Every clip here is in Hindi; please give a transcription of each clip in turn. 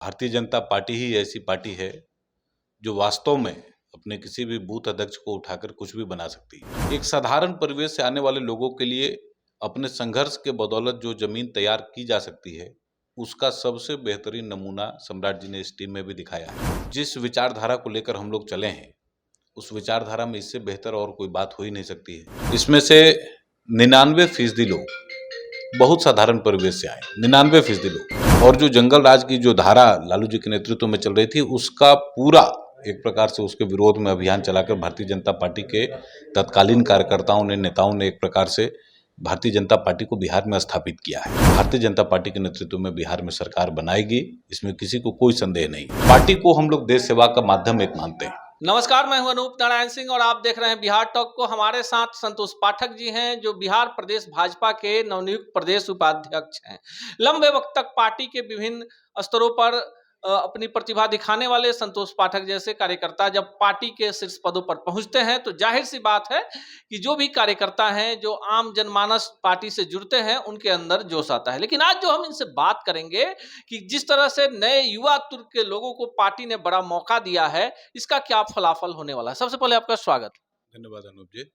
भारतीय जनता पार्टी ही ऐसी पार्टी है जो वास्तव में अपने किसी भी बूथ अध्यक्ष को उठाकर कुछ भी बना सकती है। एक साधारण परिवेश से आने वाले लोगों के लिए अपने संघर्ष के बदौलत जो जमीन तैयार की जा सकती है, उसका सबसे बेहतरीन नमूना सम्राट जी ने इस टीम में भी दिखाया है। जिस विचारधारा को लेकर हम लोग चले हैं, उस विचारधारा में इससे बेहतर और कोई बात हो ही नहीं सकती है। इसमें से 99% लोग बहुत साधारण परिवेश से आए, 99% लोग। और जो जंगल राज की जो धारा लालू जी के नेतृत्व में चल रही थी, उसका पूरा एक प्रकार से उसके विरोध में अभियान चलाकर भारतीय जनता पार्टी के तत्कालीन कार्यकर्ताओं ने, नेताओं ने एक प्रकार से भारतीय जनता पार्टी को बिहार में स्थापित किया है। भारतीय जनता पार्टी के नेतृत्व में बिहार में सरकार बनाएगी, इसमें किसी को कोई संदेह नहीं। पार्टी को हम लोग देश सेवा का माध्यम एक मानते हैं। नमस्कार, मैं हूं अनूप नारायण सिंह और आप देख रहे हैं बिहार टॉक को। हमारे साथ संतोष पाठक जी हैं, जो बिहार प्रदेश भाजपा के नवनियुक्त प्रदेश उपाध्यक्ष हैं। लंबे वक्त तक पार्टी के विभिन्न स्तरों पर अपनी प्रतिभा दिखाने वाले संतोष पाठक जैसे कार्यकर्ता जब पार्टी के शीर्ष पदों पर पहुंचते हैं, तो जाहिर सी बात है कि जो भी कार्यकर्ता हैं, जो आम जनमानस पार्टी से जुड़ते हैं, उनके अंदर जोश आता है। लेकिन आज जो हम इनसे बात करेंगे कि जिस तरह से नए युवा तुर्क के लोगों को पार्टी ने बड़ा मौका दिया है, इसका क्या फलाफल होने वाला है। सबसे पहले आपका स्वागत। धन्यवाद अनूप जी।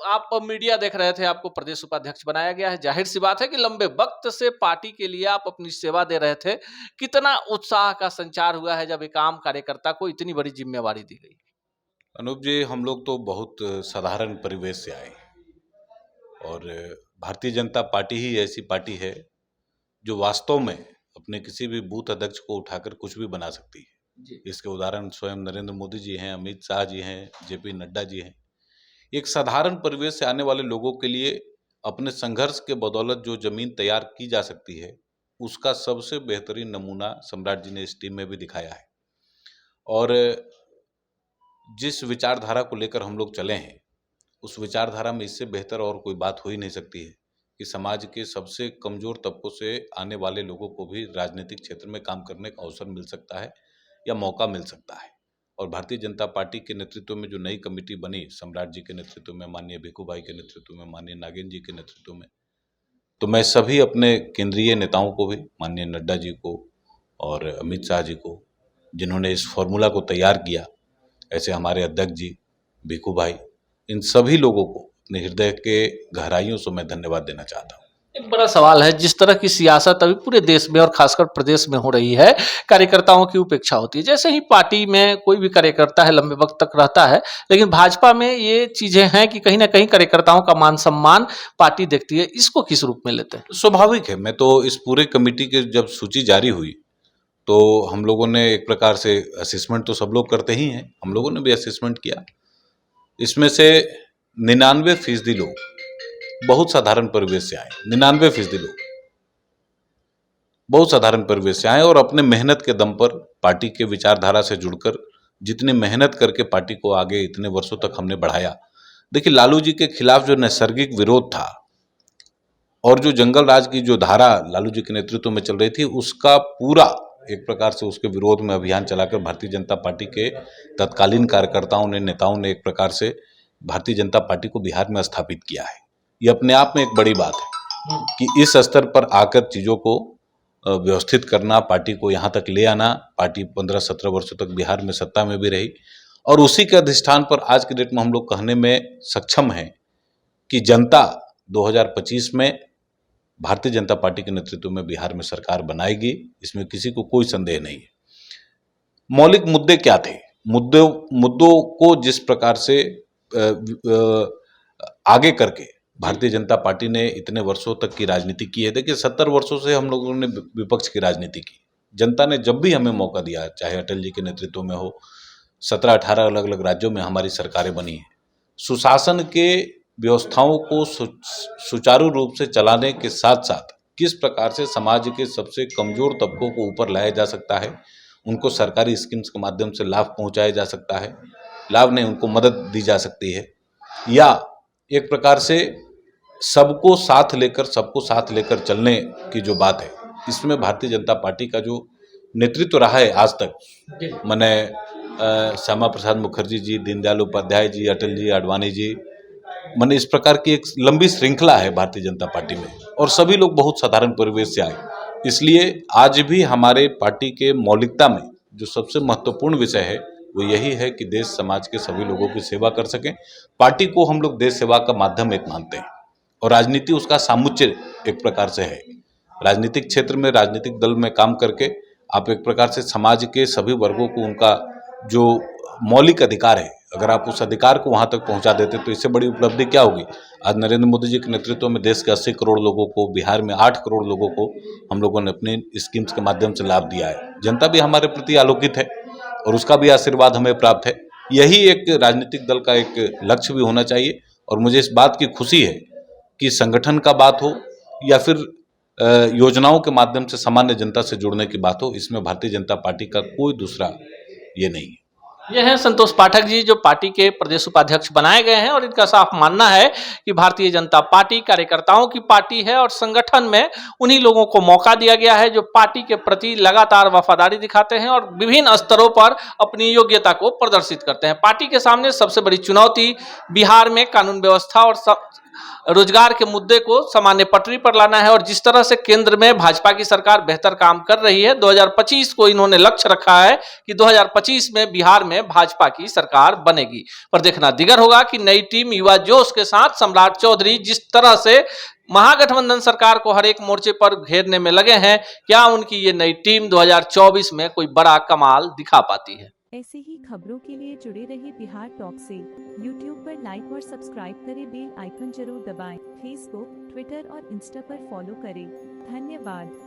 आप मीडिया देख रहे थे, आपको प्रदेश उपाध्यक्ष बनाया गया है। जाहिर सी बात है कि लंबे वक्त से पार्टी के लिए आप अपनी सेवा दे रहे थे। कितना उत्साह का संचार हुआ है जब एक आम कार्यकर्ता को इतनी बड़ी जिम्मेवारी दी गई। अनूप जी, हम लोग तो बहुत साधारण परिवेश से आए और भारतीय जनता पार्टी ही ऐसी पार्टी है जो वास्तव में अपने किसी भी बूथ अध्यक्ष को उठाकर कुछ भी बना सकती है। इसके उदाहरण स्वयं नरेंद्र मोदी जी हैं, अमित शाह जी हैं, जेपी नड्डा जी हैं। एक साधारण परिवेश से आने वाले लोगों के लिए अपने संघर्ष के बदौलत जो जमीन तैयार की जा सकती है, उसका सबसे बेहतरीन नमूना सम्राट जी ने इस टीम में भी दिखाया है। और जिस विचारधारा को लेकर हम लोग चले हैं, उस विचारधारा में इससे बेहतर और कोई बात हो ही नहीं सकती है कि समाज के सबसे कमजोर तबकों से आने वाले लोगों को भी राजनीतिक क्षेत्र में काम करने का अवसर मिल सकता है या मौका मिल सकता है। और भारतीय जनता पार्टी के नेतृत्व में जो नई कमेटी बनी, सम्राट जी के नेतृत्व में, माननीय भिखू भाई के नेतृत्व में, माननीय नागेंद्र जी के नेतृत्व में, तो मैं सभी अपने केंद्रीय नेताओं को भी, माननीय नड्डा जी को और अमित शाह जी को, जिन्होंने इस फॉर्मूला को तैयार किया, ऐसे हमारे अध्यक्ष जी, भिखू भाई, इन सभी लोगों को अपने हृदय के गहराइयों से मैं धन्यवाद देना चाहता हूँ। एक बड़ा सवाल है, जिस तरह की सियासत अभी पूरे देश में और खासकर प्रदेश में हो रही है, कार्यकर्ताओं की उपेक्षा होती है। जैसे ही पार्टी में कोई भी कार्यकर्ता है लंबे वक्त तक रहता है, लेकिन भाजपा में ये चीजें हैं कि कहीं ना कहीं कार्यकर्ताओं का मान सम्मान पार्टी देखती है। इसको किस रूप में लेते हैं? स्वाभाविक है। मैं तो इस पूरे कमेटी के जब सूची जारी हुई तो हम लोगों ने एक प्रकार से असेसमेंट तो सब लोग करते ही हैं, हम लोगों ने भी असेसमेंट किया। इसमें से 99% लोग बहुत साधारण परिवेश से आए, 99% लोग बहुत साधारण परिवेश से आए और अपने मेहनत के दम पर पार्टी के विचारधारा से जुड़कर जितनी मेहनत करके पार्टी को आगे इतने वर्षों तक हमने बढ़ाया। देखिए, लालू जी के खिलाफ जो नैसर्गिक विरोध था और जो जंगल राज की जो धारा लालू जी के नेतृत्व में चल रही थी, उसका पूरा एक प्रकार से उसके विरोध में अभियान चलाकर भारतीय जनता पार्टी के तत्कालीन कार्यकर्ताओं ने, नेताओं ने एक प्रकार से भारतीय जनता पार्टी को बिहार में स्थापित किया है। ये अपने आप में एक बड़ी बात है कि इस स्तर पर आकर चीज़ों को व्यवस्थित करना, पार्टी को यहाँ तक ले आना। पार्टी 15-17 वर्षों तक बिहार में सत्ता में भी रही और उसी के अधिष्ठान पर आज के डेट में हम लोग कहने में सक्षम हैं कि जनता 2025 में भारतीय जनता पार्टी के नेतृत्व में बिहार में सरकार बनाएगी, इसमें किसी को कोई संदेह नहीं है। मौलिक मुद्दे क्या थे? मुद्दों को जिस प्रकार से आगे करके भारतीय जनता पार्टी ने इतने वर्षों तक की राजनीति की है। देखिए, 70 वर्षों से हम लोगों ने विपक्ष की राजनीति की। जनता ने जब भी हमें मौका दिया, चाहे अटल जी के नेतृत्व में हो, 17-18 अलग अलग राज्यों में हमारी सरकारें बनी हैं। सुशासन के व्यवस्थाओं को सुचारू रूप से चलाने के साथ साथ किस प्रकार से समाज के सबसे कमजोर तबकों को ऊपर लाया जा सकता है, उनको सरकारी स्कीम्स के माध्यम से लाभ पहुंचाया जा सकता है, लाभ नहीं उनको मदद दी जा सकती है, या एक प्रकार से सबको साथ लेकर चलने की जो बात है, इसमें भारतीय जनता पार्टी का जो नेतृत्व रहा है आज तक, मैंने श्यामा प्रसाद मुखर्जी जी, दीनदयाल उपाध्याय जी, अटल जी, आडवाणी जी, मैंने इस प्रकार की एक लंबी श्रृंखला है भारतीय जनता पार्टी में और सभी लोग बहुत साधारण परिवेश से आए। इसलिए आज भी हमारे पार्टी के मौलिकता में जो सबसे महत्वपूर्ण विषय है वो यही है कि देश समाज के सभी लोगों की सेवा कर सकें। पार्टी को हम लोग देश सेवा का माध्यम एक मानते हैं और राजनीति उसका सामुच्चय एक प्रकार से है। राजनीतिक क्षेत्र में राजनीतिक दल में काम करके आप एक प्रकार से समाज के सभी वर्गों को उनका जो मौलिक अधिकार है, अगर आप उस अधिकार को वहां तक पहुंचा देते तो इससे बड़ी उपलब्धि क्या होगी। आज नरेंद्र मोदी जी के नेतृत्व में देश के 80 करोड़ लोगों को, बिहार में 8 करोड़ लोगों को हम लोगों ने अपने स्कीम्स के माध्यम से लाभ दिया है। जनता भी हमारे प्रति आलोकित है और उसका भी आशीर्वाद हमें प्राप्त है। यही एक राजनीतिक दल का एक लक्ष्य भी होना चाहिए और मुझे इस बात की खुशी है कि संगठन का बात हो या फिर योजनाओं के माध्यम से सामान्य जनता से जुड़ने की बात हो, इसमें भारतीय जनता पार्टी का कोई दूसरा ये नहीं है। ये हैं संतोष पाठक जी, जो पार्टी के प्रदेश उपाध्यक्ष बनाए गए हैं और इनका साफ मानना है कि भारतीय जनता पार्टी कार्यकर्ताओं की पार्टी है और संगठन में उन्हीं लोगों को मौका दिया गया है जो पार्टी के प्रति लगातार वफादारी दिखाते हैं और विभिन्न स्तरों पर अपनी योग्यता को प्रदर्शित करते हैं। पार्टी के सामने सबसे बड़ी चुनौती बिहार में कानून व्यवस्था और रोजगार के मुद्दे को सामान्य पटरी पर लाना है और जिस तरह से केंद्र में भाजपा की सरकार बेहतर काम कर रही है, 2025 को इन्होंने लक्ष्य रखा है कि 2025 में बिहार में भाजपा की सरकार बनेगी। पर देखना दिगर होगा कि नई टीम युवा जोश के साथ सम्राट चौधरी जिस तरह से महागठबंधन सरकार को हर एक मोर्चे पर घेरने में लगे हैं, क्या उनकी ये नई टीम 2024 में कोई बड़ा कमाल दिखा पाती है। ऐसे ही खबरों के लिए जुड़े रहिए बिहार टॉक से। यूट्यूब पर लाइक और सब्सक्राइब करें, बेल आइकन जरूर दबाएं। फेसबुक, ट्विटर और इंस्टा पर फॉलो करें। धन्यवाद।